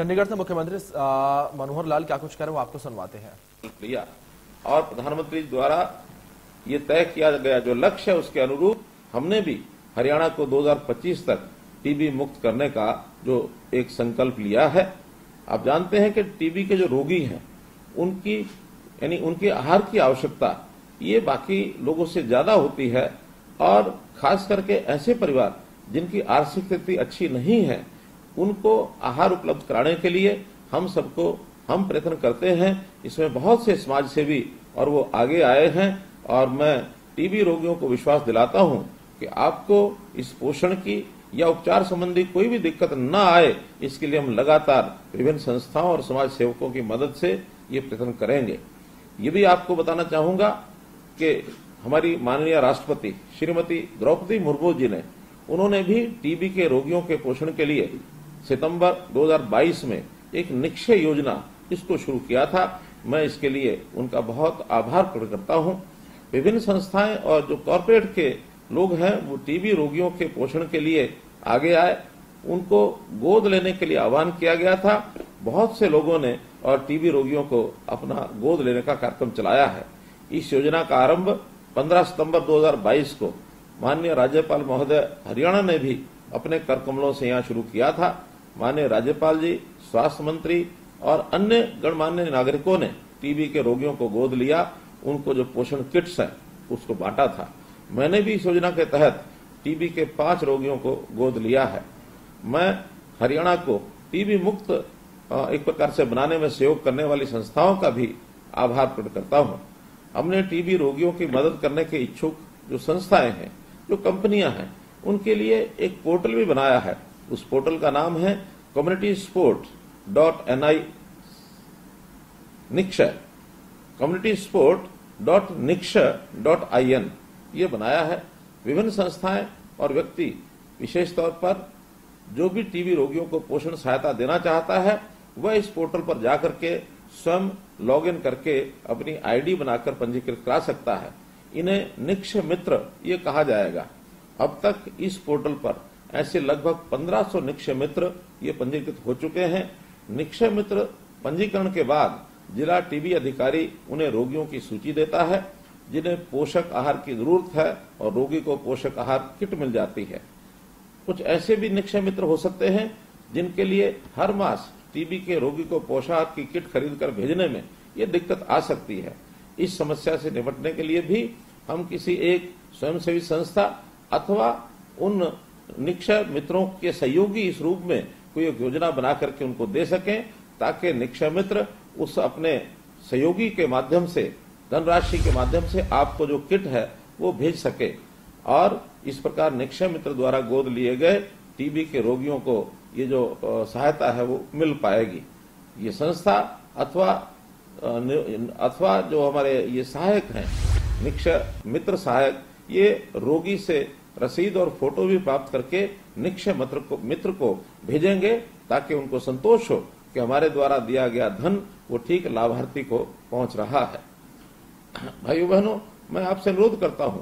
चंडीगढ़ से मुख्यमंत्री मनोहर लाल क्या कुछ कह रहे हैं वो आपको सुनवाते हैं। लिया और प्रधानमंत्री द्वारा ये तय किया गया जो लक्ष्य है उसके अनुरूप हमने भी हरियाणा को 2025 तक टीबी मुक्त करने का जो एक संकल्प लिया है। आप जानते हैं कि टीबी के जो रोगी हैं उनकी यानी उनके आहार की आवश्यकता ये बाकी लोगों से ज्यादा होती है और खास करके ऐसे परिवार जिनकी आर्थिक स्थिति अच्छी नहीं है उनको आहार उपलब्ध कराने के लिए हम प्रयत्न करते हैं। इसमें बहुत से समाज सेवी और वो आगे आए हैं और मैं टीबी रोगियों को विश्वास दिलाता हूं कि आपको इस पोषण की या उपचार संबंधी कोई भी दिक्कत न आए, इसके लिए हम लगातार विभिन्न संस्थाओं और समाज सेवकों की मदद से ये प्रयत्न करेंगे। ये भी आपको बताना चाहूंगा कि हमारी माननीय राष्ट्रपति श्रीमती द्रौपदी मुर्मू जी ने उन्होंने भी टीबी के रोगियों के पोषण के लिए सितंबर 2022 में एक निक्षय योजना इसको शुरू किया था। मैं इसके लिए उनका बहुत आभार प्रकट करता हूं। विभिन्न संस्थाएं और जो कॉर्पोरेट के लोग हैं वो टीबी रोगियों के पोषण के लिए आगे आए, उनको गोद लेने के लिए आह्वान किया गया था। बहुत से लोगों ने और टीबी रोगियों को अपना गोद लेने का कार्यक्रम चलाया है। इस योजना का आरंभ 15 सितंबर 2022 को माननीय राज्यपाल महोदय हरियाणा ने भी अपने कर कमलों से यहाँ शुरू किया था। माननीय राज्यपाल जी, स्वास्थ्य मंत्री और अन्य गणमान्य नागरिकों ने टीबी के रोगियों को गोद लिया, उनको जो पोषण किट्स हैं उसको बांटा था। मैंने भी इस योजना के तहत टीबी के 5 रोगियों को गोद लिया है। मैं हरियाणा को टीबी मुक्त एक प्रकार से बनाने में सहयोग करने वाली संस्थाओं का भी आभार प्रकट करता हूं। हमने टीबी रोगियों की मदद करने के इच्छुक जो संस्थाएं हैं, जो कंपनियां हैं, उनके लिए एक पोर्टल भी बनाया है। उस पोर्टल का नाम है communitysport.ni निक्षय communitysport.nikshay.in ये बनाया है। विभिन्न संस्थाएं और व्यक्ति विशेष तौर पर जो भी टीबी रोगियों को पोषण सहायता देना चाहता है वह इस पोर्टल पर जाकर के स्वयं लॉगिन करके अपनी आईडी बनाकर पंजीकृत करा सकता है। इन्हें निक्षय मित्र ये कहा जाएगा। अब तक इस पोर्टल पर ऐसे लगभग 1500 निक्षय मित्र ये पंजीकृत हो चुके हैं। निक्षय मित्र पंजीकरण के बाद जिला टीबी अधिकारी उन्हें रोगियों की सूची देता है जिन्हें पोषक आहार की जरूरत है और रोगी को पोषक आहार किट मिल जाती है। कुछ ऐसे भी निक्षय मित्र हो सकते हैं जिनके लिए हर मास टीबी के रोगी को पोषाहार की किट खरीद कर भेजने में ये दिक्कत आ सकती है। इस समस्या से निपटने के लिए भी हम किसी एक स्वयंसेवी संस्था अथवा उन निक्षय मित्रों के सहयोगी इस रूप में कोई एक योजना बना करके उनको दे सकें ताकि निक्षय मित्र उस अपने सहयोगी के माध्यम से, धनराशि के माध्यम से आपको जो किट है वो भेज सके और इस प्रकार निक्षय मित्र द्वारा गोद लिए गए टीबी के रोगियों को ये जो सहायता है वो मिल पाएगी। ये संस्था अथवा जो हमारे ये सहायक हैं, निक्षय मित्र सहायक, ये रोगी से रसीद और फोटो भी प्राप्त करके निक्षय मित्र को भेजेंगे ताकि उनको संतोष हो कि हमारे द्वारा दिया गया धन वो ठीक लाभार्थी को पहुंच रहा है। भाइयों बहनों, मैं आपसे अनुरोध करता हूं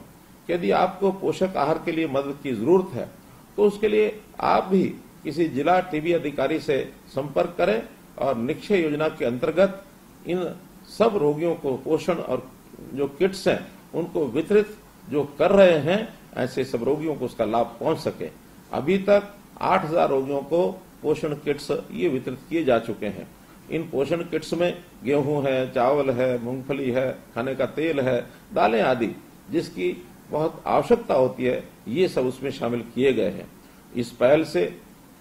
कि यदि आपको पोषक आहार के लिए मदद की जरूरत है तो उसके लिए आप भी किसी जिला टीबी अधिकारी से संपर्क करें और निक्षय योजना के अंतर्गत इन सब रोगियों को पोषण और जो किट्स हैं उनको वितरित जो कर रहे हैं, ऐसे सब रोगियों को उसका लाभ पहुंच सके। अभी तक 8000 रोगियों को पोषण किट्स ये वितरित किए जा चुके हैं। इन पोषण किट्स में गेहूं है, चावल है, मूंगफली है, खाने का तेल है, दालें आदि जिसकी बहुत आवश्यकता होती है, ये सब उसमें शामिल किए गए हैं। इस पहल से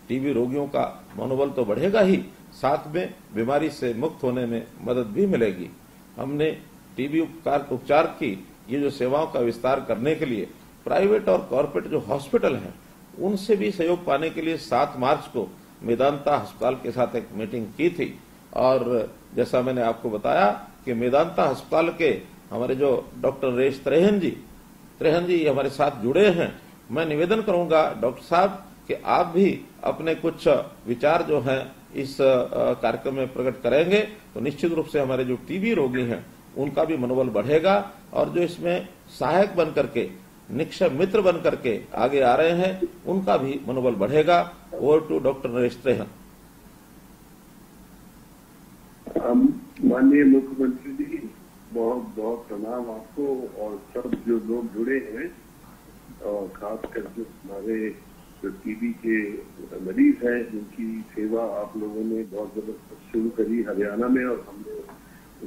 टीबी रोगियों का मनोबल तो बढ़ेगा ही, साथ में बीमारी से मुक्त होने में मदद भी मिलेगी। हमने टीबी उपचार की ये जो सेवाओं का विस्तार करने के लिए प्राइवेट और कॉर्पोरेट जो हॉस्पिटल हैं उनसे भी सहयोग पाने के लिए 7 मार्च को मेदांता अस्पताल के साथ एक मीटिंग की थी और जैसा मैंने आपको बताया कि मेदांता अस्पताल के हमारे जो डॉक्टर नरेश त्रेहन जी हमारे साथ जुड़े हैं। मैं निवेदन करूंगा डॉक्टर साहब कि आप भी अपने कुछ विचार जो हैं इस कार्यक्रम में प्रकट करेंगे तो निश्चित रूप से हमारे जो टीबी रोगी हैं उनका भी मनोबल बढ़ेगा और जो इसमें सहायक बन करके, निक्षय मित्र बन करके आगे आ रहे हैं उनका भी मनोबल बढ़ेगा। Over to doctor Naresh Trehan. माननीय मुख्यमंत्री जी, बहुत बहुत प्रणाम आपको और सब जो लोग जुड़े हैं, और खासकर जो हमारे जो टीबी के मरीज हैं जिनकी सेवा आप लोगों ने बहुत जबरदस्त शुरू करी हरियाणा में, और हमने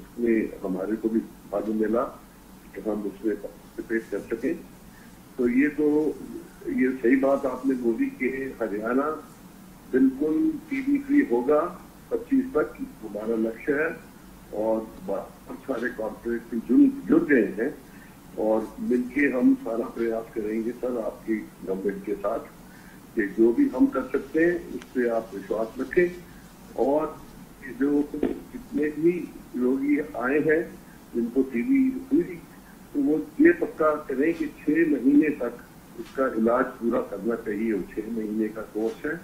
उसमें हमारे को भी मालूम मिला कि हम उसमें पार्टिसिपेट कर सकें। तो ये सही बात आपने बोली कि हरियाणा बिल्कुल टीबी फ्री होगा 25 तक, हमारा लक्ष्य है। और बहुत सारे कॉर्पोरेट जुड़ गए हैं और मिलके हम सारा प्रयास करेंगे सर आपकी गवर्नमेंट के साथ कि जो भी हम कर सकते हैं उस पर आप विश्वास रखें। और जो जितने भी रोगी आए हैं जिनको टीबी हुई, तो वो ये पक्का करें कि 6 महीने तक उसका इलाज पूरा करना चाहिए। वो 6 महीने का कोर्स है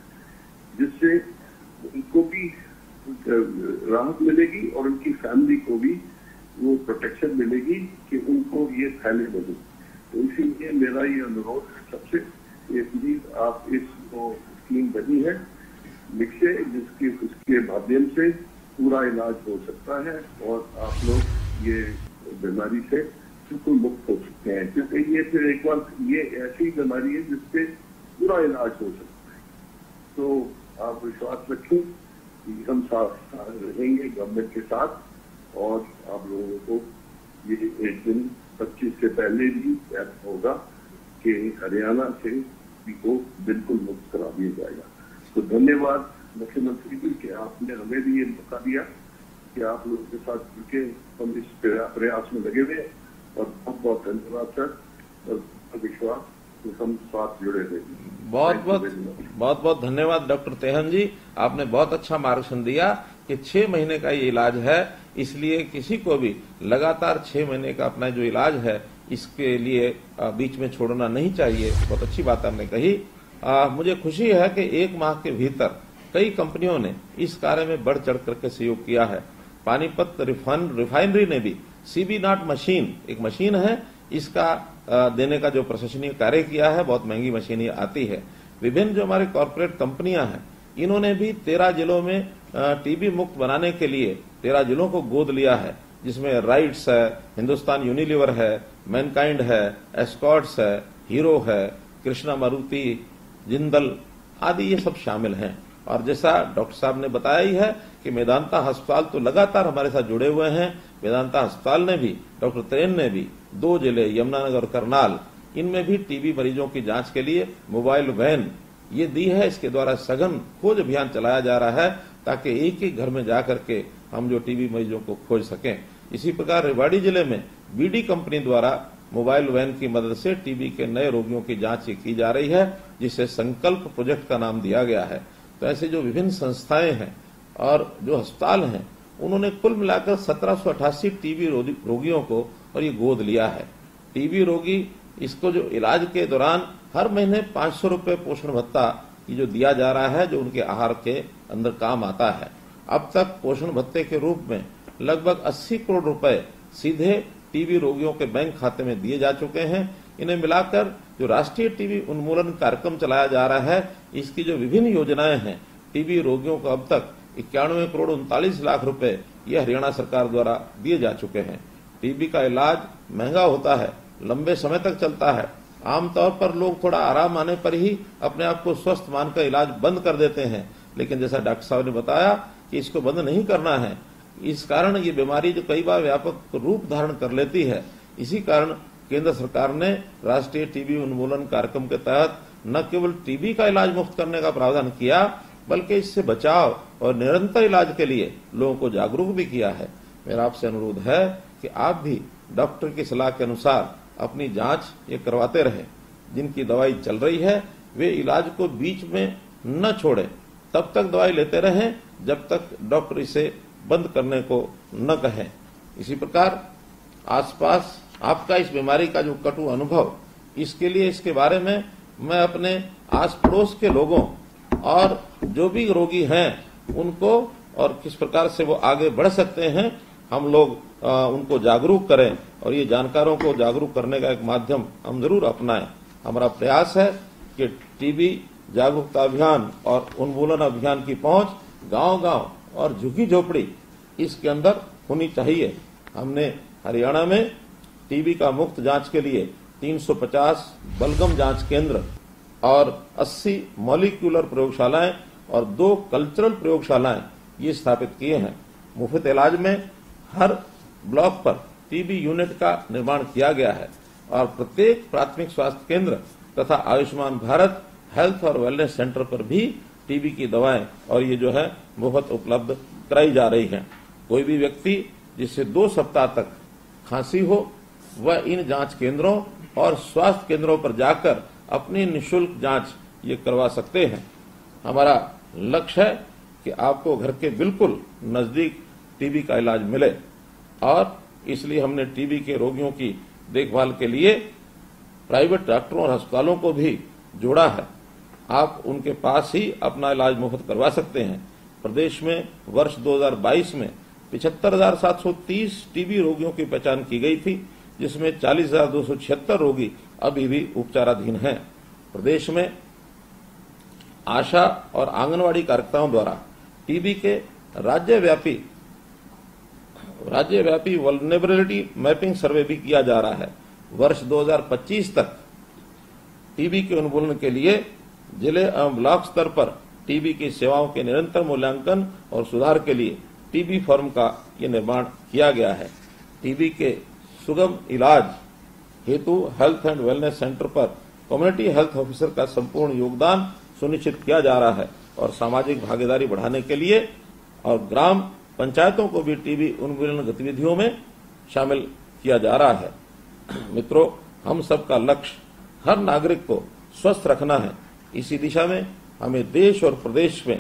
जिससे उनको भी राहत मिलेगी और उनकी फैमिली को भी वो प्रोटेक्शन मिलेगी कि उनको ये फैले नहीं। तो इसीलिए मेरा ये अनुरोध है सबसे, ये प्लीज आप इस स्कीम बनी है लिखे उसके माध्यम से पूरा इलाज हो सकता है और आप लोग ये बीमारी से बिल्कुल मुक्त हो सकते हैं, क्योंकि ये फिर एक बार ये ऐसी बीमारी है जिसपे पूरा इलाज हो सकता है। तो आप विश्वास रखें कि हम साथ रहेंगे गवर्नमेंट के साथ और आप लोगों को ये एक दिन 25 से पहले भी ऐसा होगा कि हरियाणा से को बिल्कुल मुक्त करा दिया जाएगा। तो धन्यवाद मुख्यमंत्री जी कि आपने हमें भी ये मौका दिया कि आप लोगों के साथ जुड़के हम इस प्रयास में लगे हुए, और बहुत बहुत धन्यवाद सर, और विश्वास कि हम साथ जुड़े रहेंगे। बहुत बहुत धन्यवाद डॉक्टर तेहन जी, आपने बहुत अच्छा मार्गदर्शन दिया कि 6 महीने का ये इलाज है, इसलिए किसी को भी लगातार 6 महीने का अपना जो इलाज है इसके लिए बीच में छोड़ना नहीं चाहिए। बहुत अच्छी बात आपने कही। मुझे खुशी है कि 1 माह के भीतर कई कंपनियों ने इस कार्य में बढ़ चढ़ करके सहयोग किया है। पानीपत रिफाइनरी ने भी सीबी नॉट मशीन, एक मशीन है, इसका देने का जो प्रशासनिक कार्य किया है। बहुत महंगी मशीन ये आती है। विभिन्न जो हमारे कॉर्पोरेट कंपनियां हैं, इन्होंने भी 13 जिलों में टीबी मुक्त बनाने के लिए 13 जिलों को गोद लिया है, जिसमें राइट्स है, हिंदुस्तान यूनिलीवर है, मैनकाइंड है, एस्कॉर्ट्स है, हीरो है, कृष्णा मारुति, जिंदल आदि ये सब शामिल हैं। और जैसा डॉक्टर साहब ने बताया ही है कि मेदांता अस्पताल तो लगातार हमारे साथ जुड़े हुए हैं। मेदांता अस्पताल ने भी, डॉक्टर तेन ने भी 2 जिले यमुनानगर और करनाल, इनमें भी टीबी मरीजों की जांच के लिए मोबाइल वैन ये दी है। इसके द्वारा सघन खोज अभियान चलाया जा रहा है ताकि एक एक घर में जाकर के हम जो टीबी मरीजों को खोज सकें। इसी प्रकार रेवाड़ी जिले में बीडी कंपनी द्वारा मोबाइल वैन की मदद से टीबी के नए रोगियों की जांच की जा रही है, जिसे संकल्प प्रोजेक्ट का नाम दिया गया है। तो ऐसे जो विभिन्न संस्थाएं हैं और जो अस्पताल हैं, उन्होंने कुल मिलाकर 1788 टीबी रोगियों को और ये गोद लिया है। टीबी रोगी इसको जो इलाज के दौरान हर महीने 500 रुपए पोषण भत्ता ये जो दिया जा रहा है, जो उनके आहार के अंदर काम आता है। अब तक पोषण भत्ते के रूप में लगभग 80 करोड़ रुपए सीधे टीबी रोगियों के बैंक खाते में दिए जा चुके हैं। इन्हें मिलाकर जो राष्ट्रीय टीबी उन्मूलन कार्यक्रम चलाया जा रहा है, इसकी जो विभिन्न योजनाएं हैं, टीबी रोगियों को अब तक 91 करोड़ 39 लाख रुपए ये हरियाणा सरकार द्वारा दिए जा चुके हैं। टीबी का इलाज महंगा होता है, लंबे समय तक चलता है। आमतौर पर लोग थोड़ा आराम आने पर ही अपने आप को स्वस्थ मानकर इलाज बंद कर देते हैं, लेकिन जैसा डॉक्टर साहब ने बताया कि इसको बंद नहीं करना है। इस कारण ये बीमारी जो कई बार व्यापक रूप धारण कर लेती है, इसी कारण केंद्र सरकार ने राष्ट्रीय टीबी उन्मूलन कार्यक्रम के तहत न केवल टीबी का इलाज मुफ्त करने का प्रावधान किया, बल्कि इससे बचाव और निरंतर इलाज के लिए लोगों को जागरूक भी किया है। मेरा आपसे अनुरोध है कि आप भी डॉक्टर की सलाह के अनुसार अपनी जांच ये करवाते रहें। जिनकी दवाई चल रही है वे इलाज को बीच में न छोड़ें, तब तक दवाई लेते रहें जब तक डॉक्टर इसे बंद करने को न कहें। इसी प्रकार आसपास आपका इस बीमारी का जो कटु अनुभव, इसके लिए इसके बारे में मैं अपने आस पड़ोस के लोगों और जो भी रोगी हैं उनको और किस प्रकार से वो आगे बढ़ सकते हैं, हम लोग उनको जागरूक करें और ये जानकारों को जागरूक करने का एक माध्यम हम जरूर अपनाएं। हमारा प्रयास है कि टीबी जागरूकता अभियान और उन्मूलन अभियान की पहुंच गांव-गांव और झुग्गी झोपड़ी इसके अंदर होनी चाहिए। हमने हरियाणा में टीबी का मुफ्त जांच के लिए 350 बलगम जांच केंद्र और 80 मॉलिक्यूलर प्रयोगशालाएं और 2 कल्चरल प्रयोगशालाएं ये स्थापित किए हैं। मुफ्त इलाज में हर ब्लॉक पर टीबी यूनिट का निर्माण किया गया है और प्रत्येक प्राथमिक स्वास्थ्य केंद्र तथा आयुष्मान भारत हेल्थ और वेलनेस सेंटर पर भी टीबी की दवाएं और ये जो है मुफ्त उपलब्ध कराई जा रही हैं। कोई भी व्यक्ति जिससे 2 सप्ताह तक खांसी हो वह इन जांच केंद्रों और स्वास्थ्य केंद्रों पर जाकर अपनी निःशुल्क जांच ये करवा सकते हैं। हमारा लक्ष्य है कि आपको घर के बिल्कुल नजदीक टीबी का इलाज मिले और इसलिए हमने टीबी के रोगियों की देखभाल के लिए प्राइवेट डॉक्टरों और अस्पतालों को भी जोड़ा है। आप उनके पास ही अपना इलाज मुफ्त करवा सकते हैं। प्रदेश में वर्ष 2022 में 75,730 टीबी रोगियों की पहचान की गई थी, जिसमें 40,276 रोगी अभी भी उपचाराधीन हैं। प्रदेश में आशा और आंगनवाड़ी कार्यकर्ताओं द्वारा टीबी के राज्यव्यापी वल्नरेबिलिटी मैपिंग सर्वे भी किया जा रहा है। वर्ष 2025 तक टीबी के उन्मूलन के लिए जिले एवं ब्लॉक स्तर पर टीबी की सेवाओं के निरंतर मूल्यांकन और सुधार के लिए टीबी फॉर्म का ये निर्माण किया गया है। टीबी के सुगम इलाज हेतु हेल्थ एंड वेलनेस सेंटर पर कम्युनिटी हेल्थ ऑफिसर का संपूर्ण योगदान सुनिश्चित किया जा रहा है और सामाजिक भागीदारी बढ़ाने के लिए और ग्राम पंचायतों को भी टीबी उन्मूलन गतिविधियों में शामिल किया जा रहा है। मित्रों, हम सबका लक्ष्य हर नागरिक को स्वस्थ रखना है। इसी दिशा में हमें देश और प्रदेश में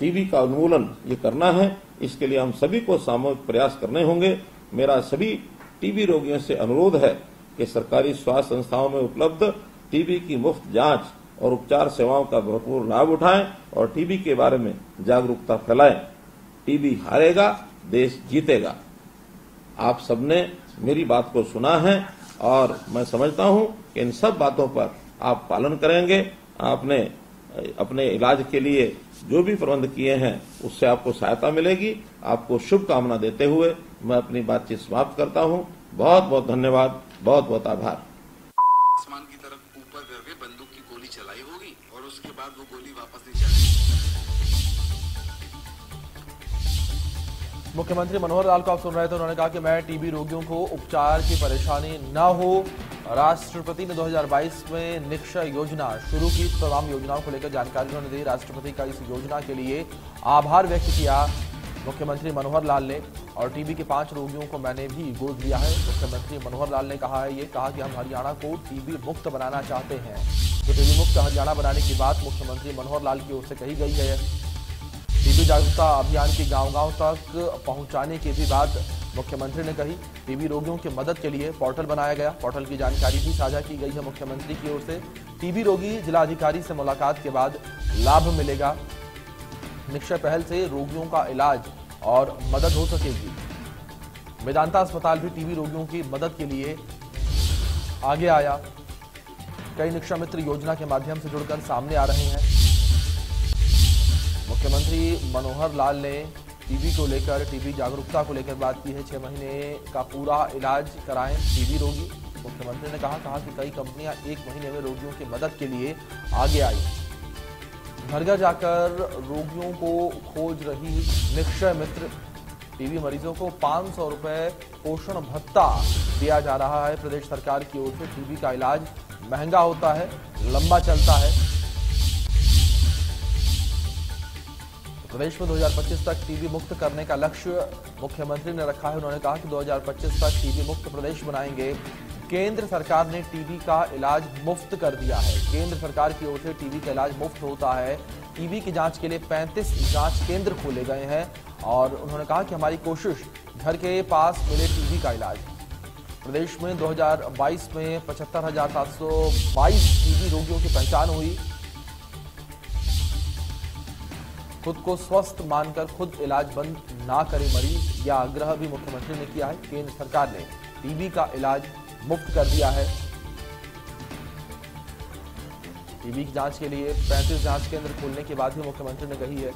टीबी का उन्मूलन ये करना है। इसके लिए हम सभी को सामूहिक प्रयास करने होंगे। मेरा सभी टीबी रोगियों से अनुरोध है कि सरकारी स्वास्थ्य संस्थाओं में उपलब्ध टीबी की मुफ्त जांच और उपचार सेवाओं का भरपूर लाभ उठाएं और टीबी के बारे में जागरूकता फैलाएं। टीबी हारेगा, देश जीतेगा। आप सबने मेरी बात को सुना है और मैं समझता हूं कि इन सब बातों पर आप पालन करेंगे। आपने अपने इलाज के लिए जो भी प्रबंध किए हैं उससे आपको सहायता मिलेगी। आपको शुभकामना देते हुए मैं अपनी बातचीत समाप्त करता हूं। बहुत बहुत धन्यवाद, बहुत बहुत आभार। आसमान की तरफ ऊपर करके बंदूक की गोली चलाई होगी और उसके बाद वो गोली वापस नहीं चलेगी। मुख्यमंत्री मनोहर लाल को आप सुन रहे थे। उन्होंने कहा कि मैं टीबी रोगियों को उपचार की परेशानी न हो। राष्ट्रपति ने 2022 में निक्षय योजना शुरू की। तमाम योजनाओं को लेकर जानकारी उन्होंने दी। राष्ट्रपति का इस योजना के लिए आभार व्यक्त किया मुख्यमंत्री मनोहर लाल ने। और टीबी के 5 रोगियों को मैंने भी गोद लिया है। मुख्यमंत्री मनोहर लाल ने कहा कि हम हरियाणा को टीबी मुक्त बनाना चाहते हैं। तो टीबी मुक्त हरियाणा बनाने की बात मुख्यमंत्री मनोहर लाल की ओर से कही गई है। टीबी जागरूकता अभियान की गांव-गांव तक पहुंचाने की भी बात मुख्यमंत्री ने कही। टीबी रोगियों की मदद के लिए पोर्टल बनाया गया। पोर्टल की जानकारी भी साझा की गई है मुख्यमंत्री की ओर से। टीबी रोगी जिलाधिकारी से मुलाकात के बाद लाभ मिलेगा। निक्षय पहल से रोगियों का इलाज और मदद हो सकेगी। मेदांता अस्पताल भी टीबी रोगियों की मदद के लिए आगे आया। कई निक्षय मित्र योजना के माध्यम से जुड़कर सामने आ रहे हैं। मुख्यमंत्री मनोहर लाल ने टीबी को लेकर, टीबी जागरूकता को लेकर बात की है। 6 महीने का पूरा इलाज कराएं टीबी रोगी। मुख्यमंत्री ने कहा कि कई कंपनियां 1 महीने में रोगियों की मदद के लिए आगे आई। घर घर जाकर रोगियों को खोज रही निक्षय मित्र। टीबी मरीजों को 500 रुपए पोषण भत्ता दिया जा रहा है प्रदेश सरकार की ओर से। टीबी का इलाज महंगा होता है, लंबा चलता है। प्रदेश में 2025 तक टीबी मुक्त करने का लक्ष्य मुख्यमंत्री ने रखा है। उन्होंने कहा कि 2025 तक टीबी मुक्त प्रदेश बनाएंगे। केंद्र सरकार ने टीबी का इलाज मुफ्त कर दिया है। केंद्र सरकार की ओर से टीबी का इलाज मुफ्त होता है। टीबी की जांच के लिए 35 जांच केंद्र खोले गए हैं और उन्होंने कहा कि हमारी कोशिश घर के पास मिले टीबी का इलाज। प्रदेश में 2022 में 75,722 टीबी रोगियों की पहचान हुई। खुद को स्वस्थ मानकर खुद इलाज बंद ना करे मरीज, यह आग्रह भी मुख्यमंत्री ने किया है। केंद्र सरकार ने टीबी का इलाज मुफ्त कर दिया है। टीबी की जांच के लिए 35 जांच केंद्र खोलने की बात भी मुख्यमंत्री ने कही है।